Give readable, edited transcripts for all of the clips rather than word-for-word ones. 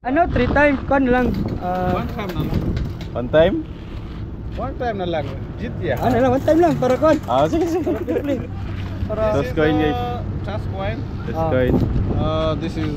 Ano, 3 times kan lang. One time na lang. One time? One time na lang. Jit ya. Ano lang, 1 time lang para kan. Sige, sige. Para Toss coin, guys. Toss coin. Let's coin. This is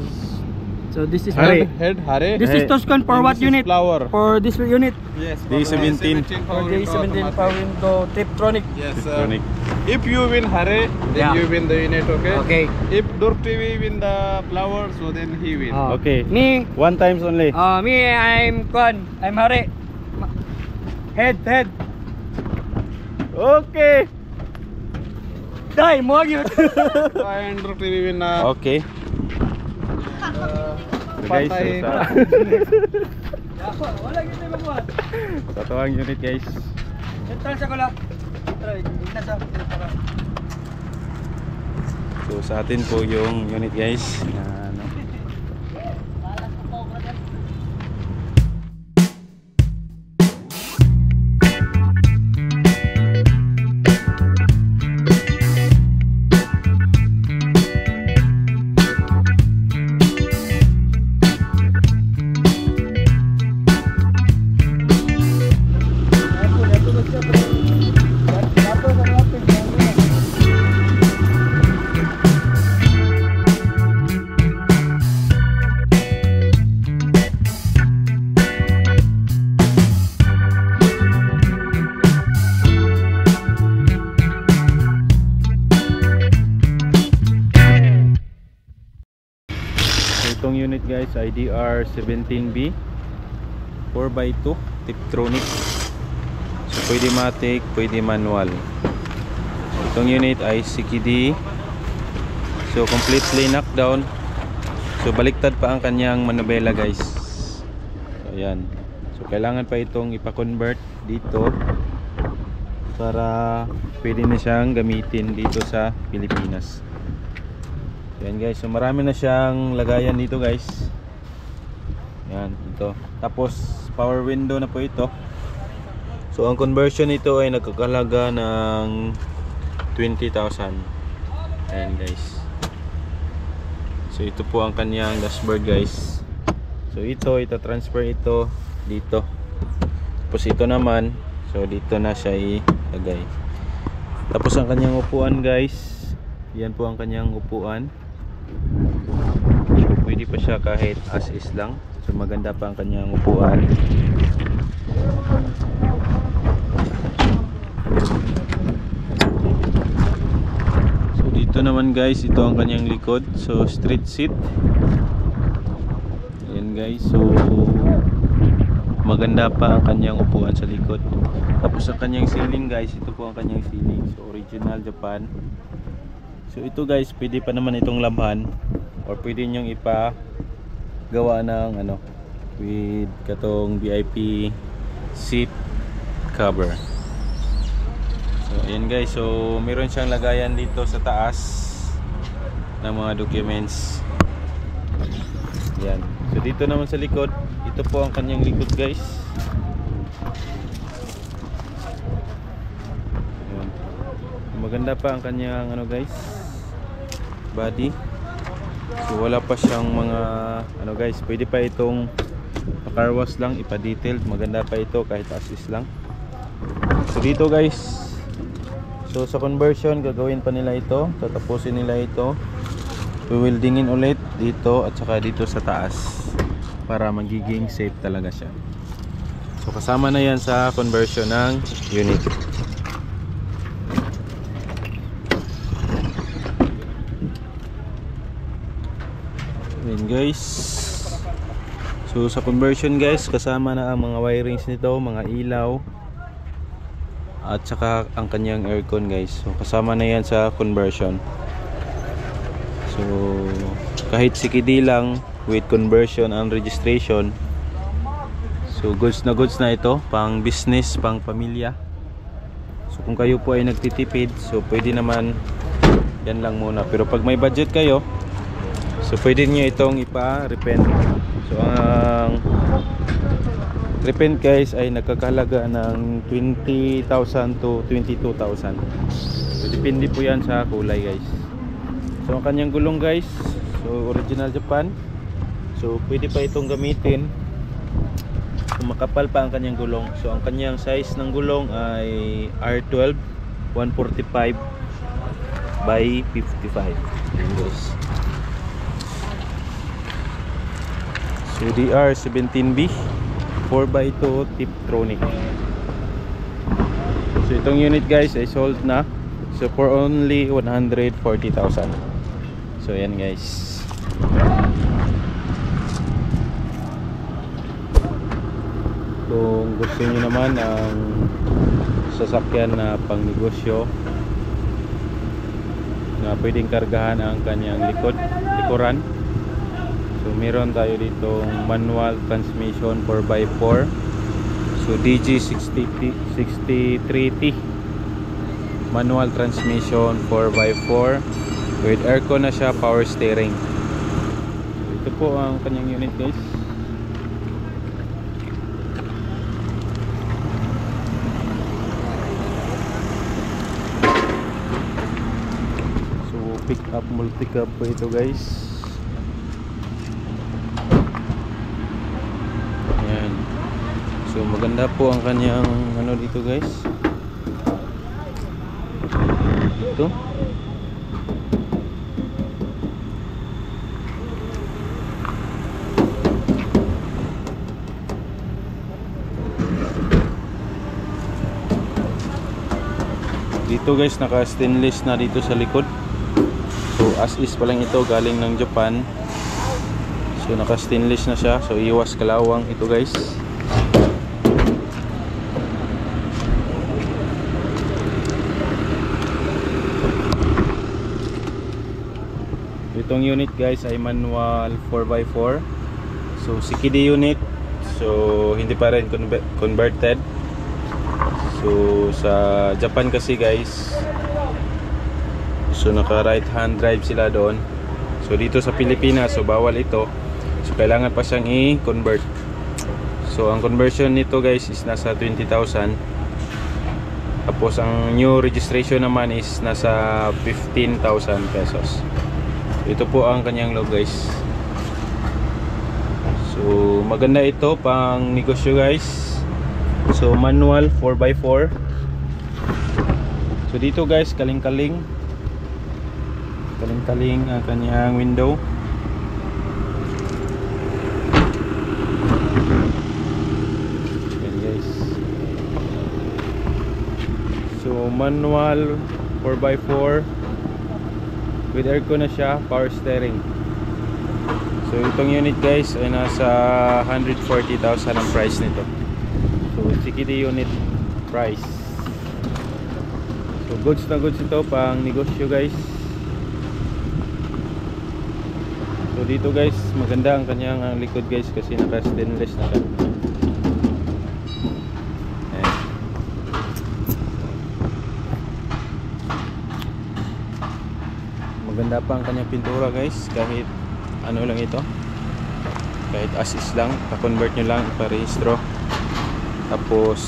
so this is Hare. head hare. This is toss coin for And what this is unit? Flower. For this unit. Yes. D17. For J17 power window Tiptronic. Yes. Electronic. If you win hare, then Yeah. you win the unit. Okay. Okay. If Dork TV win the flower, so then he win. Okay. Me, One times only. I'm Hare. Head. Okay. Dai, mo gyud. And Dork TV win na. Okay. Guys, Patay. Wala gyud tayo magbuhat. sa tuwang unit guys. Central sa kula. Ina sa para. So sa atin po yung unit guys na ano. Itong unit guys IDR 17B 4x2 Tiptronic. So pwede matic, pwede manual. Itong unit ay CKD. So completely knockdown. So baliktad pa ang kanyang manubela guys. So ayan. So kailangan pa itong ipa-convert dito para pwede na siyang gamitin dito sa Pilipinas. Yan guys, so marami na siyang lagayan dito guys. Yan, ito. Tapos power window na po ito. So ang conversion nito ay nagkakalaga ng 20,000. Ayan guys. So ito po ang kanyang dashboard guys. So ito, transfer ito dito. Tapos ito naman, so dito na siya ilagay. Tapos ang kanyang upuan guys. Yan po ang kanyang upuan. So pwede pa siya kahit as is lang. So maganda pa ang kanyang upuan. So dito naman guys, ito ang kanyang likod. So street seat. Ayan guys, so maganda pa ang kanyang upuan sa likod. Tapos ang kanyang ceiling guys, ito po ang kanyang ceiling. So original Japan. So ito guys, pwede pa naman itong labhan or pwede nyong gawa ng ano with katong VIP seat cover. So ayan guys, so meron siyang lagayan dito sa taas ng mga documents. Ayan. So dito naman sa likod, ito po ang kanyang likod guys. Ayan. Maganda pa ang kanyang ano guys, body. So wala pa siyang mga ano guys, pwede pa itong car wash lang, ipa-detailed. Maganda pa ito kahit as-is lang. So dito guys, so sa conversion gagawin pa nila ito, tatapusin nila ito, wewildingin ulit dito at saka dito sa taas para magiging safe talaga siya. So kasama na yan sa conversion ng unit. Ayan guys, so sa conversion guys, kasama na ang mga wirings nito, mga ilaw at saka ang kanyang aircon guys. So kasama na yan sa conversion. So kahit CKD lang with conversion and registration, so goods na ito, pang business, pang pamilya. So kung kayo po ay nagtitipid, so pwede naman yan lang muna. Pero pag may budget kayo, so pwede nyo itong ipa-repent. So ang repent guys ay nagkakalaga ng 20,000 to 22,000. So depende po yan sa kulay guys. So ang kanyang gulong guys, so original Japan. So pwede pa itong gamitin kung makapal pa ang kanyang gulong. So ang kanyang size ng gulong ay R12 145 by 55. Ayan guys. So DR17B 4x2 Tiptronic. So itong unit guys ay sold na. So for only 140,000. So ayan guys. Kung gusto niyo naman ang sasakyan na pangnegosyo na pwedeng kargahan ang kanyang likuran. So meron tayo ditong manual transmission 4x4. So DG63T manual transmission 4x4 with aircon na siya, power steering. So, ito po ang kanyang unit guys. So pick up multi-cab po ito guys. Ayan. So maganda po ang kanyang ano dito guys. Ito. Dito guys, naka stainless na dito sa likod. So as is pa lang ito, galing ng Japan. So naka stainless na siya. So iwas kalawang ito guys. Itong unit guys ay manual 4x4. So CKD unit. So hindi pa rin converted. So sa Japan kasi guys, so naka right hand drive sila doon. So dito sa Pilipinas, so bawal ito. So kailangan pa siyang i-convert. So ang conversion nito guys is nasa 20,000. Tapos ang new registration naman is nasa 15,000 pesos. Ito po ang kanyang log guys. So maganda ito pang negosyo guys. So manual 4x4. So dito guys, kaling-kaling ang kanyang window. Ayan guys. So manual 4x4 with aircon na siya, power steering. So itong unit guys ay nasa 140,000 ang price nito. So CKD unit price. So goods na goods ito pang negosyo guys. So dito guys, maganda ang kanyang likod guys kasi naka stainless na siya. Ayan. Maganda pa ang kanyang pintura guys, kahit ano lang ito, kahit as is lang, pa-convert nyo lang, pa-rehistro. Tapos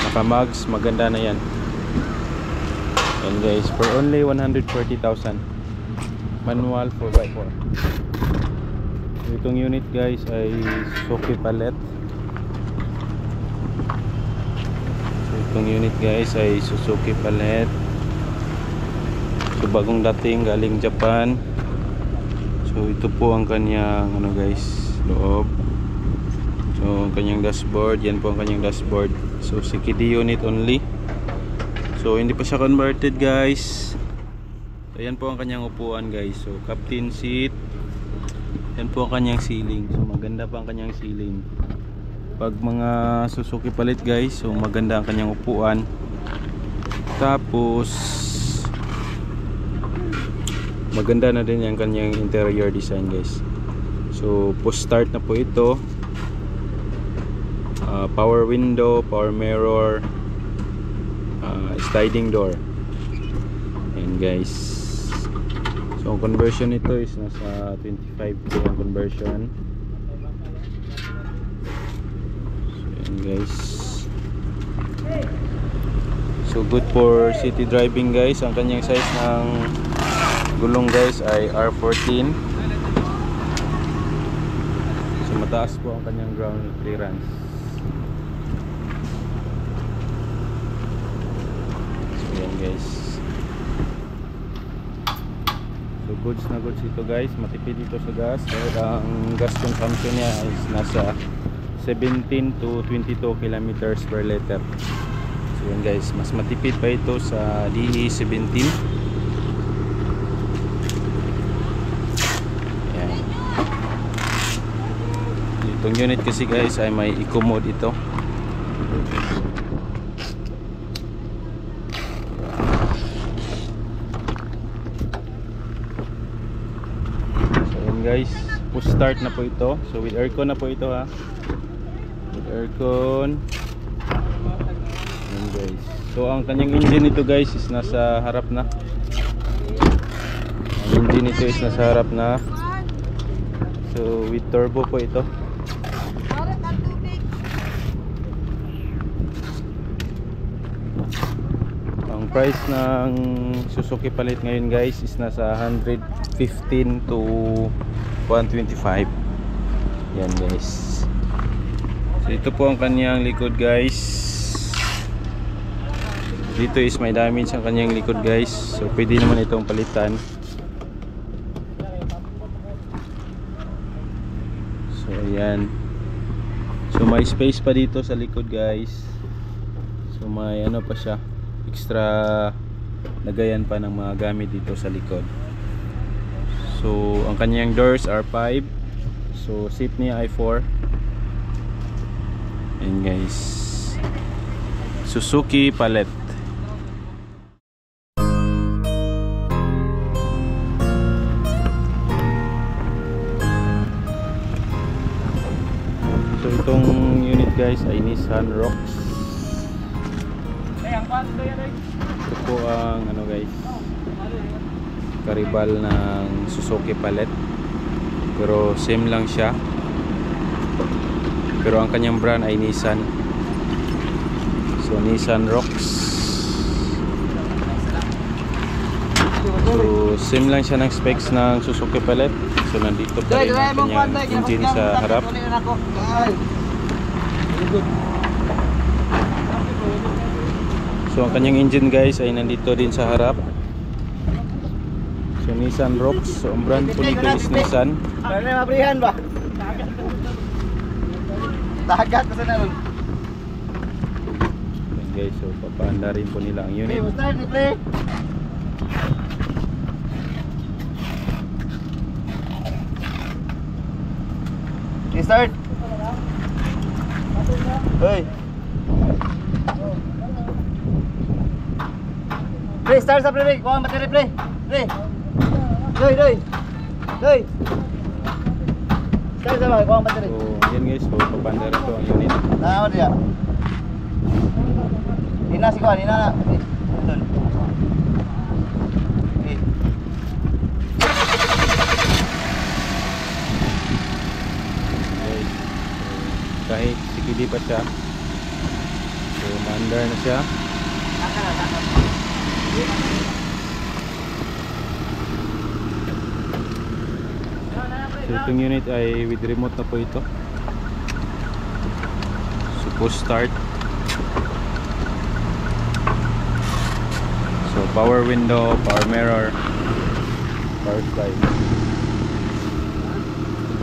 naka-mags, maganda na yan. And guys, for only 140,000, manual 4x4. So, itong unit guys ay Suzuki palette. So itong unit guys ay Suzuki palette. So bagong dating, galing Japan. So ito po ang kanyang ano guys, loob. So ang kanyang dashboard, yan po ang kanyang dashboard. So CKD unit only. So hindi pa siya converted guys. So yan po ang kanyang upuan guys. So captain seat. Yan po ang kanyang ceiling. So maganda pa ang kanyang ceiling. Pag mga Suzuki palit guys, so maganda ang kanyang upuan. Tapos maganda na din yung kanyang interior design guys. So push start na po ito. Power window, power mirror, sliding door. And guys, so ang conversion nito is nasa 25k ang conversion. So and guys, so good for city driving guys. Ang kanyang size ng gulong guys ay R14. So mataas po ang kanyang ground clearance. So yan guys. So goods na goods ito guys, matipid ito sa gas. Dahil ang gas consumption niya is nasa 17 to 22 kilometers per liter. So yan guys, mas matipid pa ito sa DE17. Yan. Itong unit kasi guys ay may eco mode ito. Guys, push start na po ito. So with aircon na po ito ha. With aircon. Ayan guys. So ang kanyang engine nito guys is nasa harap na. Ang engine nito is nasa harap na. So with turbo po ito. Ang price ng Suzuki palit ngayon guys is nasa 115 to 125. Yan guys. So ito po ang kanyang likod guys. Dito is may damage ang kanyang likod guys. So pwede naman itong palitan. So ayan. So may space pa dito sa likod guys. So may ano pa siya, extra lagayan pa ng mga gamit dito sa likod. So ang kanyang doors are 5. So seat niya ay 4. And guys, Suzuki palette. So itong unit guys ay Nissan Rocks. Ito po ang ano guys, karibal ng Suzuki palette, pero same lang siya, pero ang kanyang brand ay Nissan. So Nissan Rocks. So same lang siya ng specs ng Suzuki palette. So nandito pa rin ang kanyang engine sa harap. So ang kanyang engine guys ay nandito din sa harap. So Nissan Rocks. So ang brand po nito is Nissan. Ano yung mabrihan ba? Dagat kasi na ron. Guys, so papaanda rin po nila ang unit. Start. Hey. Play, start sa play. Kuha ang battery, play. Play. Doy. Start sa ba? Kuha ang battery. So yan guys, so papaanda rin po ang unit. Nakakot niya. Ina si Kuha, ina na. Doon. Kahit sikili pa siya, so maandar na siya. So itong unit ay with remote na po ito. So push start. So power window, power mirror, power slide.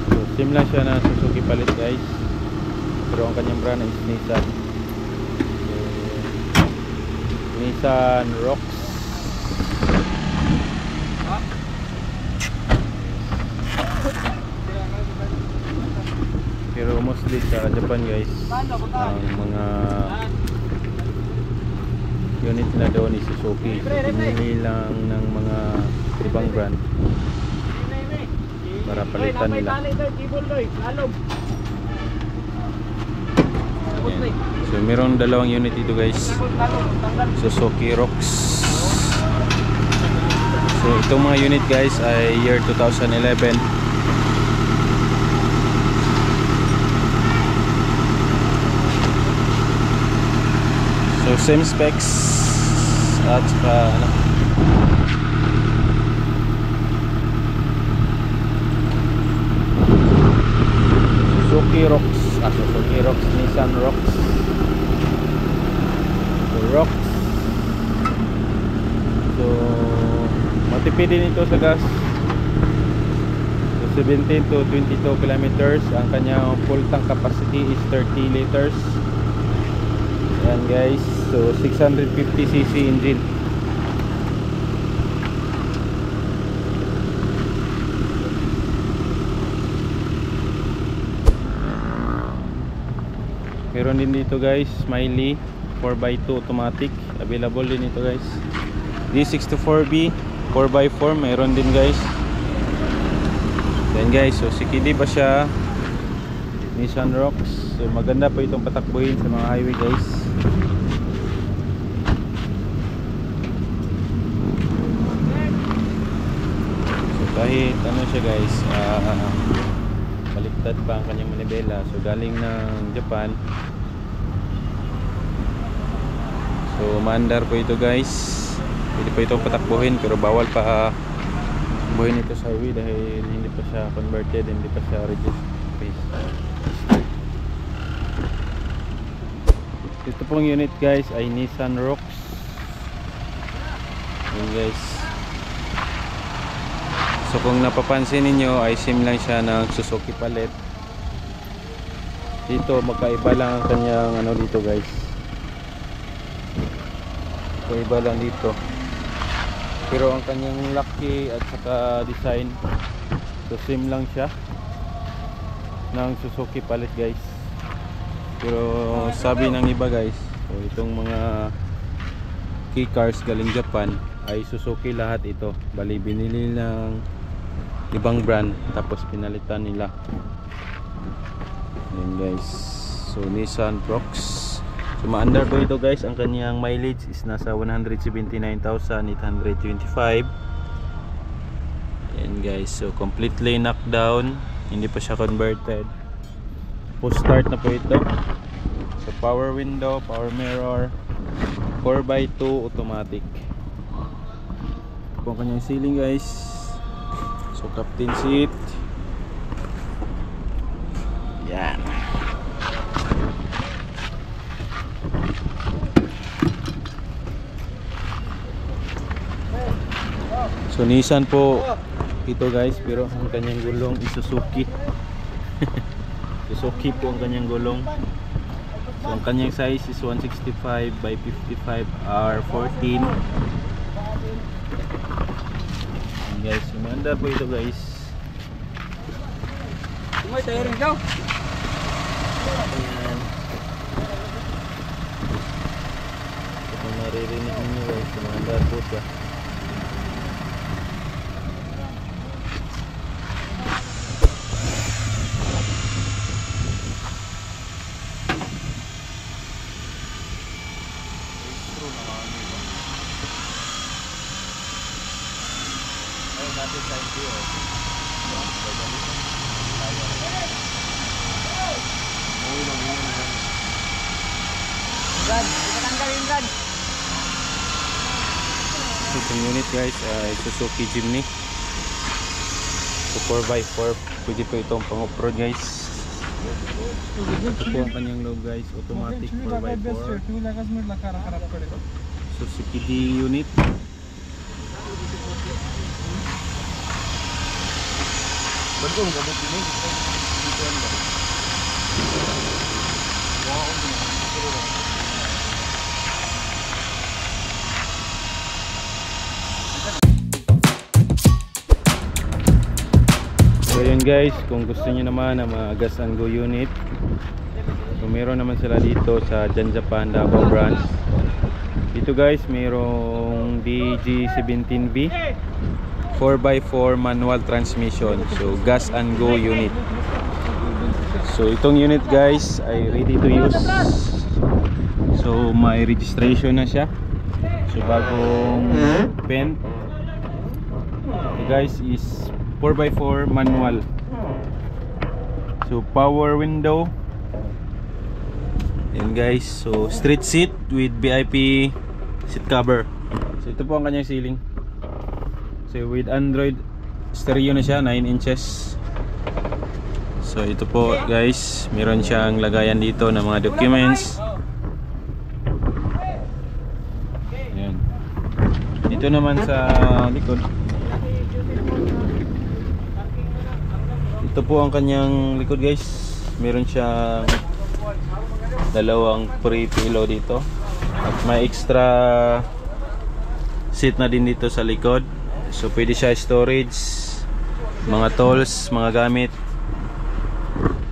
So same lang siya na Suzuki palit guys, pero ang kanyang brand is Nissan. So, Nissan Rocks. Pero mostly sa Japan guys, ang mga unit na doon is Suzuki. So pinili lang ng mga ibang brand para palitan nila. Ayan. So meron dalawang unit dito guys, Suzuki Rocks. So itong mga unit guys ay year 2011. So same specs at saka ano, Suzuki Rocks. Suzuki Rocks, Nissan Rocks. So, Rocks. So, matipid din ito sa gas. So, 17 to 22 kilometers. Ang kanyang full tank capacity is 30 liters. Ayan guys. So, 650cc engine. Meron din dito guys, Smiley 4x2 automatic. Available din ito guys. D64B 4x4 meron din guys. Then guys, so sikidi ba siya? Nissan Rocks. So maganda po itong patakbuhin sa mga highway guys. So kahit ano siya guys, baliktad pa ang kanyang manibela. So galing ng Japan. So maandar po ito guys. Pwede po itong patakbuhin pero bawal pa buhin ito sa highway dahil hindi pa siya converted, hindi pa siya registered. Ito pong unit guys ay Nissan Rocks. Ayan guys. So kung napapansin ninyo ay same lang siya ng Suzuki palit. Dito magkaiba lang ang kanyang ano dito guys. Magkaiba lang dito. Pero ang kanyang laki at saka design, so same lang siya ng Suzuki palit guys. Pero sabi ng iba guys, so itong mga key cars galing Japan ay Suzuki lahat ito. Bali binili ng ibang brand tapos pinalitan nila. Ayan guys. So Nissan Rocks. So maandar po ito guys. Ang kanyang mileage is nasa 179,825. Ayan guys. So completely knocked down. Hindi pa siya converted. Push start na po ito. So power window, power mirror, 4x2 automatic. Ito po ang kanyang ceiling guys. So captain seat. Yan. So Nissan po ito guys, pero ang kanyang gulong is Suzuki. Suzuki po ang kanyang gulong. So ang kanyang size is 165 by 55 R14. And guys, sumanda po ito guys. Tumoy tayo rin daw. Ayan. So kung naririnig ninyo guys, sumanda po siya. Brad, itatanggalin Brad. Itong unit guys ay Suzuki Jimny. So 4x4, pwede po itong pang off-road guys. Ito po ang kanyang loob guys, automatic 4x4. Suzuki D unit. Bagong gabot ini. So yun guys, kung gusto niyo naman ng mga gas and go unit, so meron naman sila dito sa Jan Japan Davao branch. Dito guys, mayroong DG17B 4x4 manual transmission. So gas and go unit. So itong unit guys ay ready to use. So may registration na siya. So bagong pen. So guys is 4x4 manual. So power window. And guys, so street seat with VIP seat cover. So ito po ang kanyang ceiling. So with Android stereo na siya, 9 inches. So So ito po guys, meron siyang lagayan dito ng mga documents. Ayan. Dito naman sa likod, ito po ang kanyang likod guys. Meron siyang dalawang free pillow dito at may extra seat na din dito sa likod. So pwede siya storage, mga tools, mga gamit.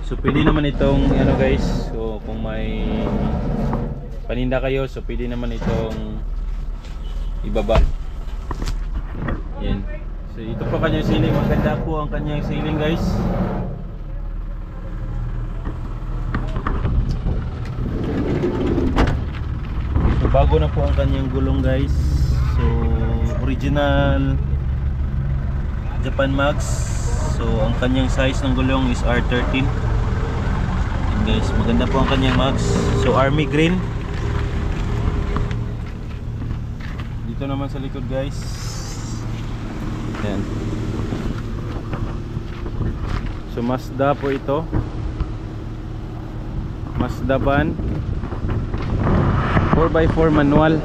So pwede naman itong ano guys, so kung may paninda kayo, so pwede naman itong ibaba. Yan. So ito po kanyang ceiling, maganda po ang kanyang ceiling guys. So bago na po ang kanyang gulong guys. So original Japan Max. So ang kanyang size ng gulong is R13. Guys, maganda po ang kanyang mags. So army green. Dito naman sa likod guys, ayan. So Mazda po ito, Mazda van 4x4 manual.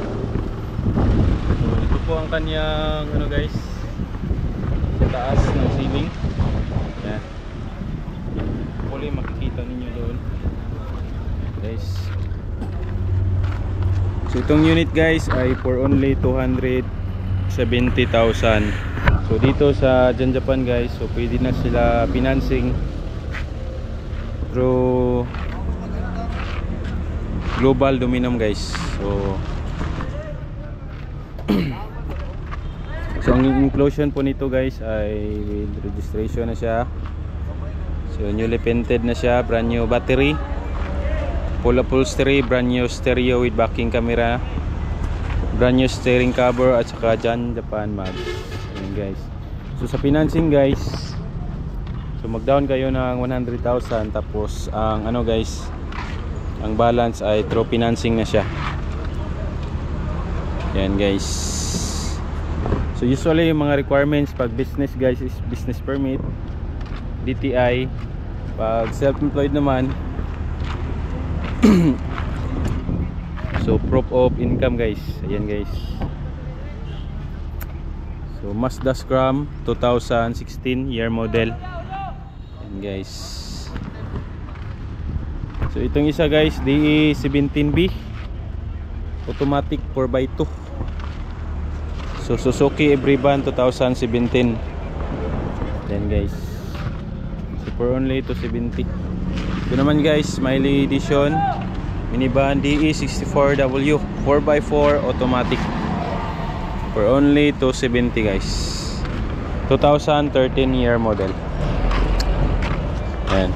So ito po ang kanyang ano guys, sa taas ng ceiling. Ayan, hopefully makikita ninyo doon guys. So itong unit guys ay for only 270,000. So dito sa Jan Japan guys, so pwede na sila financing through Global Dominum guys. So ang inclusion po nito guys ay with registration na siya. So newly painted na siya, brand new battery, full upholstery, brand new stereo with backing camera, brand new steering cover at saka Jan Japan mag. Ayan guys. So sa financing guys, so mag down kayo ng 100,000 tapos ang ano guys, ang balance ay through financing na siya. Ayan guys. So usually yung mga requirements pag business guys is business permit, DTI. Pag self-employed naman so proof of income guys. Ayan guys. So Mazda Scram 2016 year model. Ayan guys. So itong isa guys, DE17B automatic 4x2. So Suzuki Everyban 2017. Ayan guys. So for only 270. Ito naman guys, Smiley Edition minivan DE64W 4x4 automatic for only 270 guys. 2013 year model. Ayan.